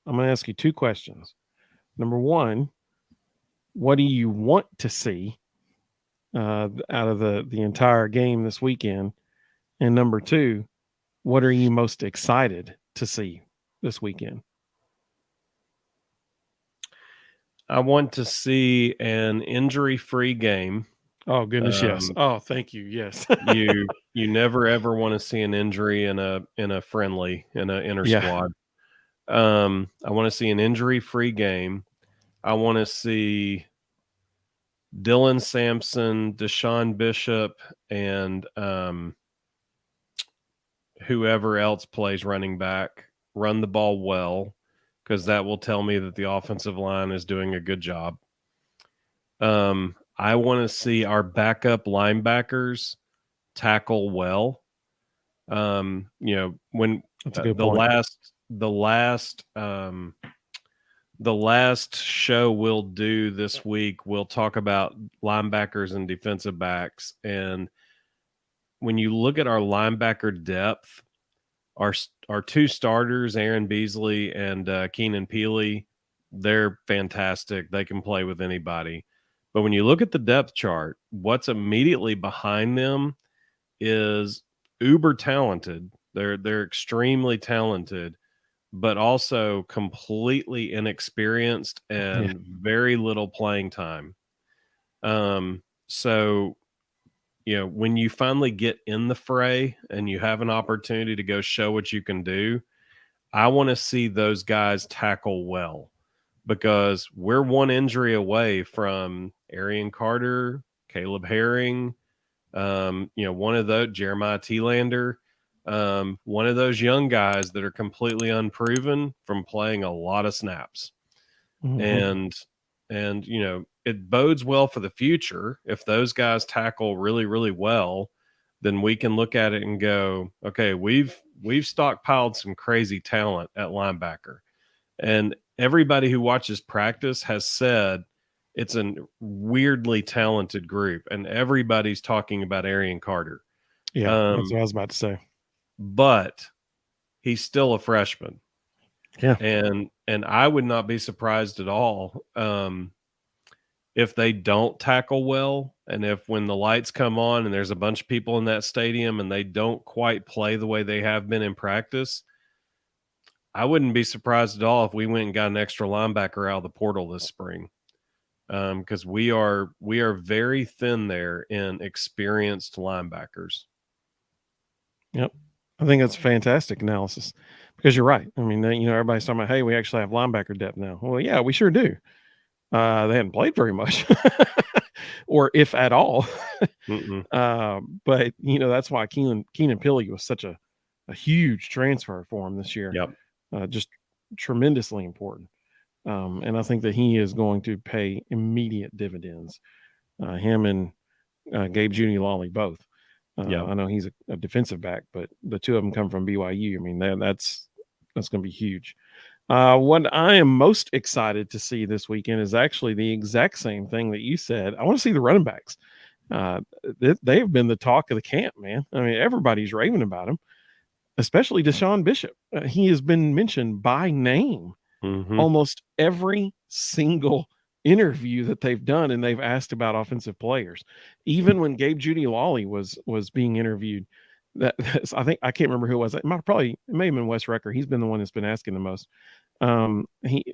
I'm going to ask you two questions. Number one, what do you want to see out of the entire game this weekend? And number two, what are you most excited to see this weekend? I want to see an injury-free game. Oh goodness, yes. Um, Oh, thank you. Yes. you never ever want to see an injury in a friendly in a inter Yeah. squad. I want to see an injury-free game. I want to see Dylan Sampson, Deshaun Bishop, and whoever else plays running back run the ball well, because that will tell me that the offensive line is doing a good job. I want to see our backup linebackers tackle well. When That's a good the point. last show we'll do this week, we'll talk about linebackers and defensive backs. And when you look at our linebacker depth, our two starters, Aaron Beasley and Keenan Peely, they're fantastic. They can play with anybody. But when you look at the depth chart, what's immediately behind them is uber talented. They're extremely talented, but also completely inexperienced Yeah. and very little playing time. So when you finally get in the fray and you have an opportunity to go show what you can do, I want to see those guys tackle well, because we're one injury away from Arian Carter, Caleb Herring, one of those, Jeremiah Thielander, one of those young guys that are completely unproven from playing a lot of snaps. Mm-hmm. And it bodes well for the future. If those guys tackle really, really well, then we can look at it and go, okay, we've stockpiled some crazy talent at linebacker. And everybody who watches practice has said it's a weirdly talented group, and everybody's talking about Arian Carter. Yeah, that's Um, what I was about to say. but he's still a freshman, Yeah. and I would not be surprised at all if they don't tackle well, and if when the lights come on and there's a bunch of people in that stadium and they don't quite play the way they have been in practice, I wouldn't be surprised at all if we went and got an extra linebacker out of the portal this spring, because we are very thin there in experienced linebackers. Yep. I think that's a fantastic analysis because you're right. I mean, everybody's talking about, hey, we actually have linebacker depth now. Well, yeah, we sure do. They hadn't played very much, or if at all. But that's why Keenan Pili was such a huge transfer for him this year. Yep. Just tremendously important. And I think that he is going to pay immediate dividends. Him and Gabe Junior-Lawley both. I know he's a defensive back, but the two of them come from BYU. I mean, that's going to be huge. What I am most excited to see this weekend is actually the exact same thing that you said. I want to see the running backs. They have been the talk of the camp, man. I mean, everybody's raving about him, especially Deshaun Bishop. He has been mentioned by name almost every single interview that they've done, and they've asked about offensive players. Even when Gabe Junior-Lawley was being interviewed, I think I can't remember who it was. It may have been Wes Rucker. He's been the one that's been asking the most.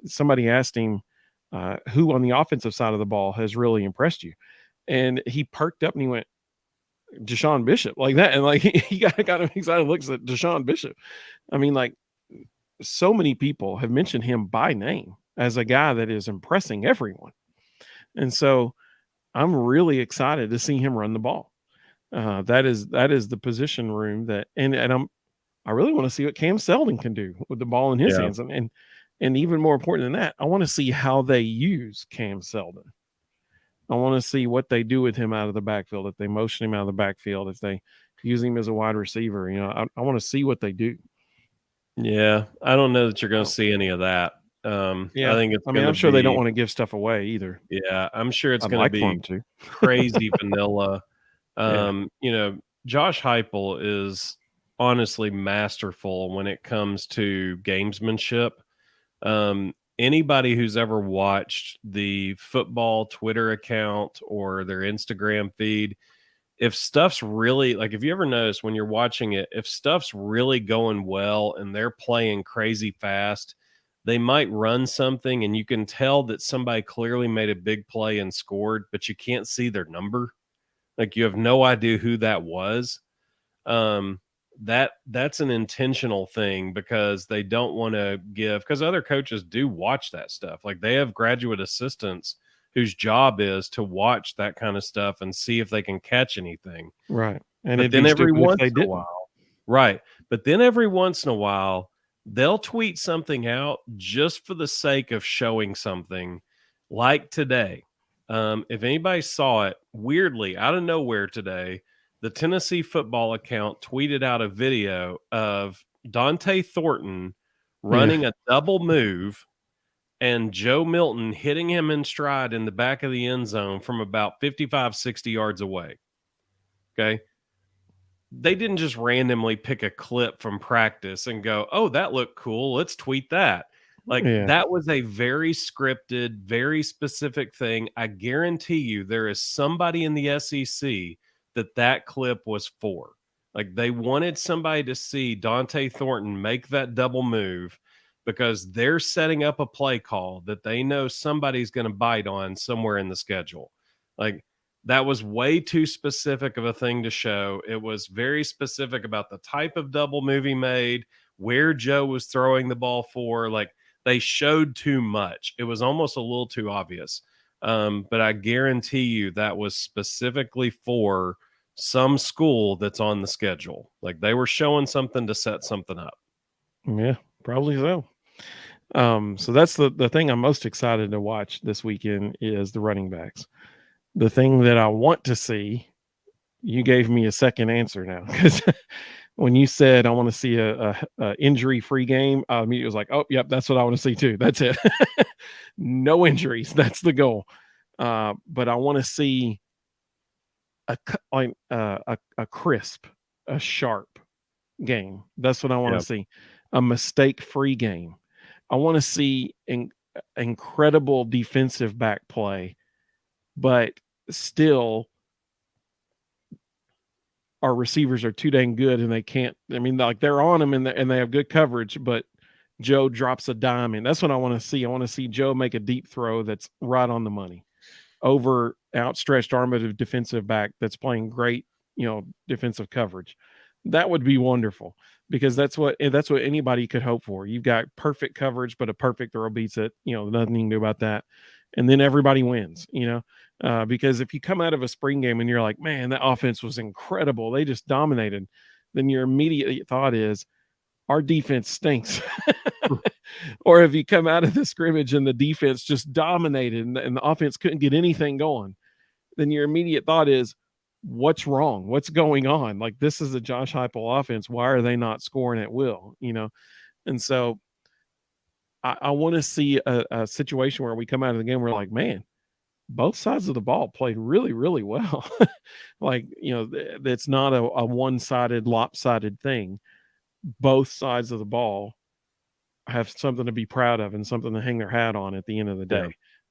Somebody asked him who on the offensive side of the ball has really impressed you, and he perked up and he went, Deshaun Bishop, like that, and like he got him excited. Looks at Deshaun Bishop. I mean, like, so many people have mentioned him by name as a guy that is impressing everyone, and so I'm really excited to see him run the ball. That is the position room that, and I really want to see what Cam Seldon can do with the ball in his hands, and even more important than that, I want to see how they use Cam Seldon. I want to see what they do with him out of the backfield. If they motion him out of the backfield, if they use him as a wide receiver, I want to see what they do. Yeah, I don't know that you're going to see any of that. Yeah, I think it's going to I'm sure be. they don't want to give stuff away either. Yeah, I'm sure it's I'd going to like for be them to. crazy vanilla. Yeah. Josh Heupel is honestly masterful when it comes to gamesmanship. Anybody who's ever watched the football Twitter account or their Instagram feed, if stuff's really like, if you ever notice when you're watching it, if stuff's really going well and they're playing crazy fast, they might run something and you can tell that somebody clearly made a big play and scored, but you can't see their number. Like, you have no idea who that was. um that's an intentional thing because they don't want to give, because other coaches do watch that stuff. Like, they have graduate assistants whose job is to watch that kind of stuff and see if they can catch anything. Right. And But it'd then be every stupid if once they in a didn't. while, right, but then every once in a while they'll tweet something out just for the sake of showing something. Like today, if anybody saw it, weirdly out of nowhere today, the Tennessee football account tweeted out a video of Dante Thornton Yeah. running a double move and Joe Milton hitting him in stride in the back of the end zone from about 55, 60 yards away. Okay. They didn't just randomly pick a clip from practice and go, "Oh, that looked cool. Let's tweet that." Like, Yeah. that was a very scripted, very specific thing. I guarantee you there is somebody in the SEC that clip was for. Like, they wanted somebody to see Dante Thornton make that double move because they're setting up a play call that they know somebody's going to bite on somewhere in the schedule. Like, that was way too specific of a thing to show. It was very specific about the type of double move he made, where Joe was throwing the ball for. Like, they showed too much. It was almost a little too obvious. But I guarantee you that was specifically for some school that's on the schedule. Like, they were showing something to set something up. Yeah, probably so. So that's the thing I'm most excited to watch this weekend is the running backs. The thing that I want to see, you gave me a second answer now because when you said I want to see a injury-free game, I immediately was like, oh, yep, that's what I want to see too. That's it. No injuries. That's the goal. But I want to see a crisp, a sharp game. That's what I want Yeah. to see. A mistake-free game. I want to see incredible defensive back play, but still our receivers are too dang good and they can't. I mean, like, they're on them and they have good coverage, but Joe drops a dime in. That's what I want to see. I want to see Joe make a deep throw that's right on the money over outstretched arm of a defensive back that's playing great, defensive coverage. That would be wonderful because that's what anybody could hope for. You've got perfect coverage, but a perfect throw beats it. Nothing you can do about that. And then everybody wins, because if you come out of a spring game and you're like, man, that offense was incredible, they just dominated, then your immediate thought is, our defense stinks. Or if you come out of the scrimmage and the defense just dominated and the offense couldn't get anything going, then your immediate thought is, what's wrong? What's going on? Like, this is a Josh Heupel offense. Why are they not scoring at will? And so I want to see a situation where we come out of the game, we're like, man, both sides of the ball played really, really well. Like, it's not a one-sided, lopsided thing. Both sides of the ball have something to be proud of and something to hang their hat on at the end of the day. Yeah.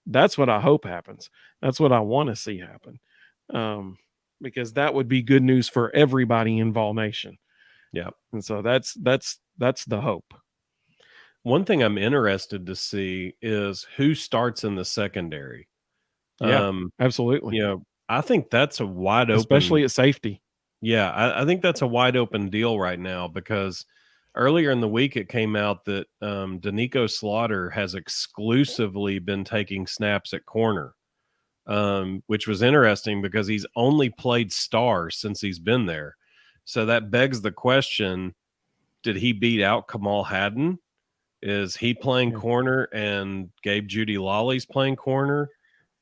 That's what I hope happens. That's what I want to see happen. Because that would be good news for everybody in Vol Nation. Yeah. And so that's the hope. One thing I'm interested to see is who starts in the secondary. Yeah, absolutely. I think that's a wide open, especially at safety. Yeah, I think that's a wide open deal right now because earlier in the week it came out that Danico Slaughter has exclusively been taking snaps at corner, which was interesting because he's only played star since he's been there. So that begs the question, did he beat out Kamal Haddon? Is he playing corner and Gabe Judy Lawley's playing corner?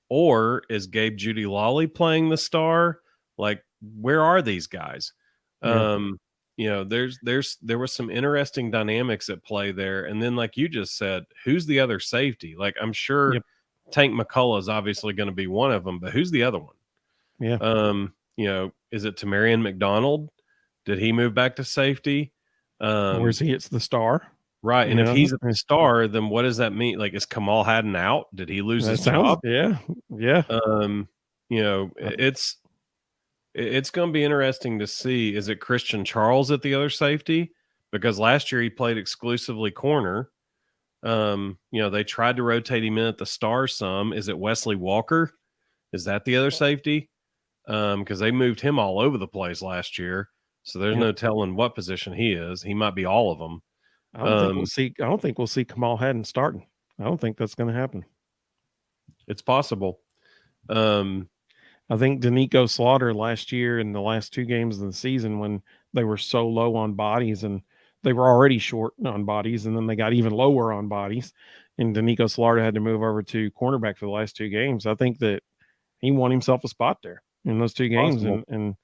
Or is Gabe Judy Lawley playing the star? Like, where are these guys? Yeah. There was some interesting dynamics at play there. And then, like you just said, who's the other safety? Like, I'm sure Tank McCullough is obviously going to be one of them, but who's the other one? Yeah. Is it Tamarian McDonald? Did he move back to safety? Or is he? It's the star. Right, and You if know, he's at the Star, then what does that mean? Like, is Kamal Hadden out? Did he lose that his sounds, job? yeah, yeah. You know, it's gonna be interesting to see, is it Christian Charles at the other safety? Because last year he played exclusively corner. You know, they tried to rotate him in at the Star some. Is it Wesley Walker? Is that the other safety? Because they moved him all over the place last year. So there's Yep. no telling what position he is. He might be all of them. I don't think we'll see Kamal Hadden starting. I don't think that's going to happen. It's possible. I think Danico Slaughter last year in the last 2 games of the season, when they were so low on bodies and they were already short on bodies, and then they got even lower on bodies, and Danico Slaughter had to move over to cornerback for the last 2 games. I think that he won himself a spot there in those 2 games, Possible.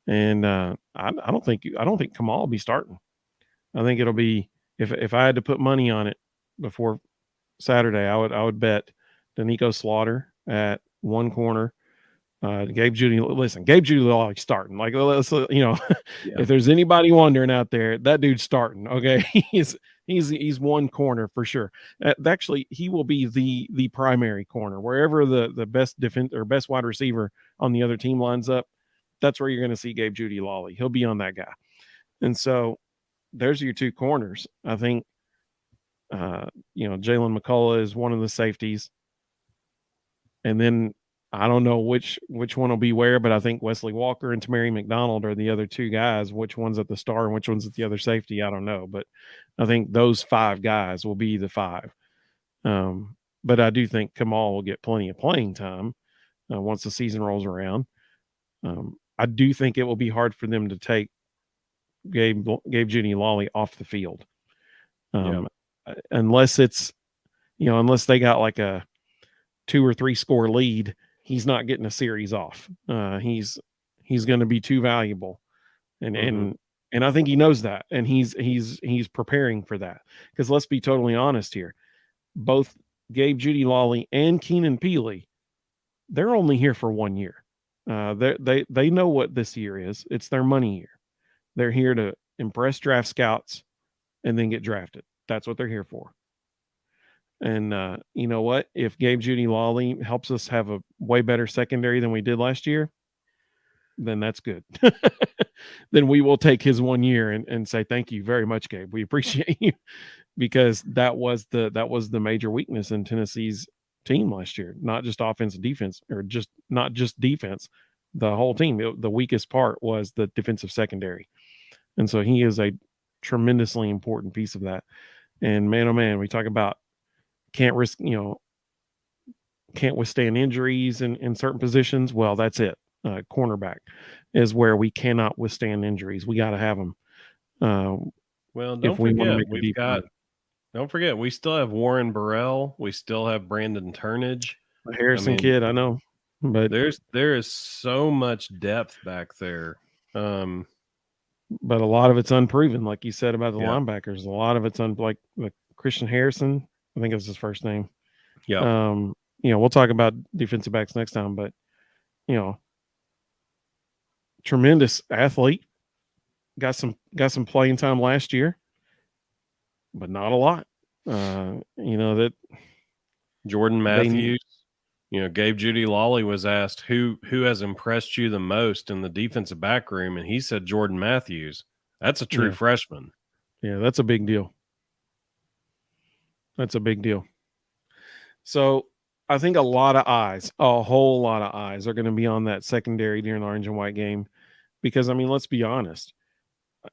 and I don't think Kamal will be starting. I think it'll be, if I had to put money on it before Saturday, I would bet Danico Slaughter at one corner. Gabe Judy Lawley starting. Like, let's, Yeah. if there's anybody wondering out there, that dude's starting. Okay, he's one corner for sure. Actually, he will be the primary corner wherever the best defense or best wide receiver on the other team lines up. That's where you're going to see Gabe Judy Lawley. He'll be on that guy, and so there's your 2 corners. I think, Jalen McCullough is one of the safeties, and then I don't know which one will be where, but I think Wesley Walker and Tamari McDonald are the other 2 guys. Which one's at the Star and which one's at the other safety, I don't know. But I think those 5 guys will be the 5. But I do think Kamal will get plenty of playing time once the season rolls around. I do think it will be hard for them to take Gabe Judy Lawley off the field, unless unless they got like a 2 or 3 score lead. He's not getting a series off. He's going to be too valuable, and I think he knows that, and he's preparing for that. Because let's be totally honest here, both Gabe Judy Lawley and Keenan Peely, they're only here for 1 year. They know what this year is. It's their money year. They're here to impress draft scouts and then get drafted. That's what they're here for. And you know what? If Gabe Judy Lawley helps us have a way better secondary than we did last year, then that's good. Then we will take his 1 year and say, thank you very much, Gabe. We appreciate you, because that was the major weakness in Tennessee's team last year. Not just offense and defense, or not just defense, the whole team. The weakest part was the defensive secondary. And so he is a tremendously important piece of that. And man, oh man, we talk about can't withstand injuries in certain positions. Well, that's it. Cornerback is where we cannot withstand injuries. We got to have them. Well, don't forget, we still have Warren Burrell. We still have Brandon Turnage. The Harrison kid, I know, but there is so much depth back there. But a lot of it's unproven, like you said about the linebackers. A lot of it's like Christian Harrison. I think it's his first name. Yeah. We'll talk about defensive backs next time, but tremendous athlete. Got some playing time last year, but not a lot. That Jordan Matthews, Gabe Judy Lawley was asked who has impressed you the most in the defensive back room, and he said Jordan Matthews. That's a true freshman. Yeah, that's a big deal. That's a big deal. So I think a whole lot of eyes are going to be on that secondary during the orange and white game, because, I mean, let's be honest.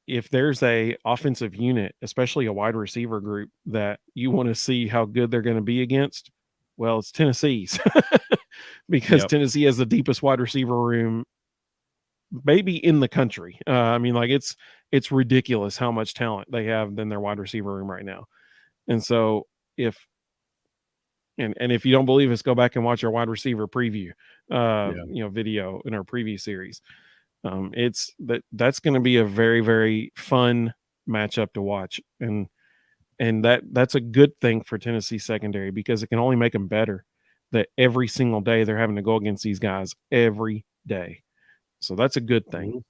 If there's a offensive unit, especially a wide receiver group, that you want to see how good they're going to be against, well, it's Tennessee's, because Tennessee has the deepest wide receiver room maybe in the country. I mean, like, it's ridiculous how much talent they have in their wide receiver room right now. And so if you don't believe us, go back and watch our wide receiver preview, video in our preview series. That's going to be a very, very fun matchup to watch, and that's a good thing for Tennessee secondary, because it can only make them better. That every single day they're having to go against these guys every day, so that's a good thing.